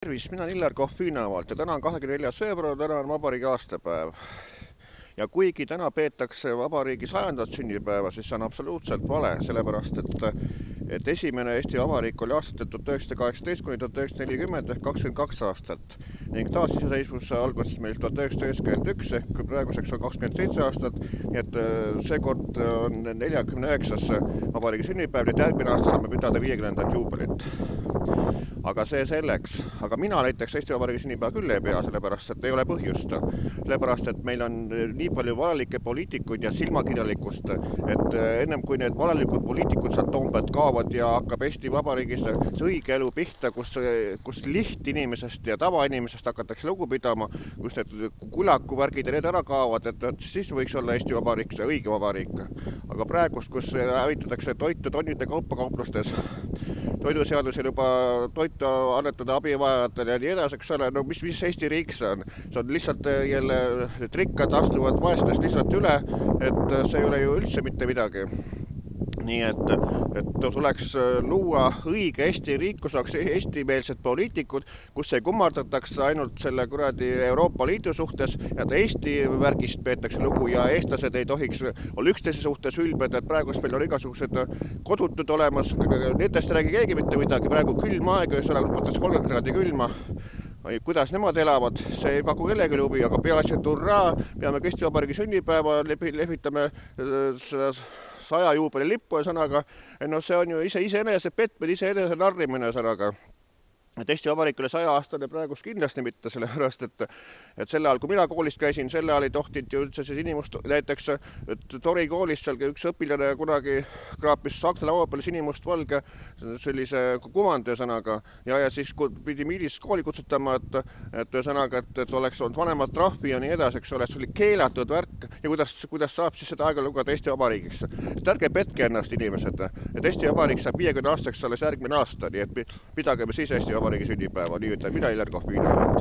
Tervist, mina olen Illar Kohvinavalt ja täna on 24. veebruar, täna on vabariigi aastapäev. Ja kuigi täna peetakse vabariigi 100. sünnipäeva, siis see on absoluutselt vale, sellepärast et esimene Eesti Vabariik oli aastatel 1918 kuni 1940 ehk 22 aastat ning taasiseseisvus algas meil 1991 ehk praeguseks on 27 aastat, nii et seekord on 49. vabariigi sünnipäev, nii et järgmine aasta saame pidada 50. juubelit. Aga see selleks. Aga mina näiteks Eesti Vabariigi sünnipäeva küll ei pea, sellepärast et ei ole põhjust. Sellepärast et meil on nii palju valelikke poliitikuid ja silmakirjalikkust, et ennem kui need valelikud poliitikud sealt Toompealt kaovad ja hakkab Eesti Vabariigis see õige elu pihta, kus lihtinimesest ja tavainimesest hakatakse lugu pidama, kus need kulakuvärgid ja need ära kaovad, et siis võiks olla Eesti Vabariik see õige vabariik. Aga praegust, kus hävitatakse toitu tonnide kauplustes, toiduseadus ei luba toitu annetada abivajajatele ja nii edasi, eks ole, no mis Eesti riik see on? See on lihtsalt jälle, et rikkad astuvad vaestest lihtsalt üle, et see ei ole ju üldse mitte midagi. Nii et tuleks luua õige Eesti riik, kus oleks eestimeelsed poliitikud, kus ei kummardataks ainult selle kuradi Euroopa Liidu suhtes, et Eesti värgist peetakse lugu ja eestlased ei tohiks olla üksteise suhtes ülbed, et praegu meil on igasugused kodutud olemas, nendest ei räägi keegi mitte midagi, praegu külm aeg, võttes 30 kraadi külma. Kuidas nemad elavad, see ei paku kellegi huvi, aga peaasi, et hurraa, peame Eesti Vabariigi sünnipäeva, lehvitame 100 juubeli lippu ja sõnaga, no see on ju iseenese petmine, iseenese narrimine sõnaga. Et Eesti Vabariik oli 100-aastane praegust kindlasti mitte, sellepärast, et selle ajal, kui mina koolist käisin, selle ajal ei tohtinud ju üldse siis inimust, näiteks Tori koolis seal üks õpilane kunagi kraapis saksa laua peal sinimustvalge sellise kumandi sõnaga ja siis pidi miilist kooli kutsutama, et sõnaga, et oleks olnud vanemad trahvi ja nii edasi, eks ole, see oli keelatud värk ja kuidas saab siis seda aega lugeda Eesti Vabariigiks. Et ärge petke ennast inimesed, et Eesti Vabariik saab 50 aastaks alles järgmine aasta, nii et pidageme siis Eesti Vabariigi sünnipäeva, nii ütlen mina Illar Kohvinavalt.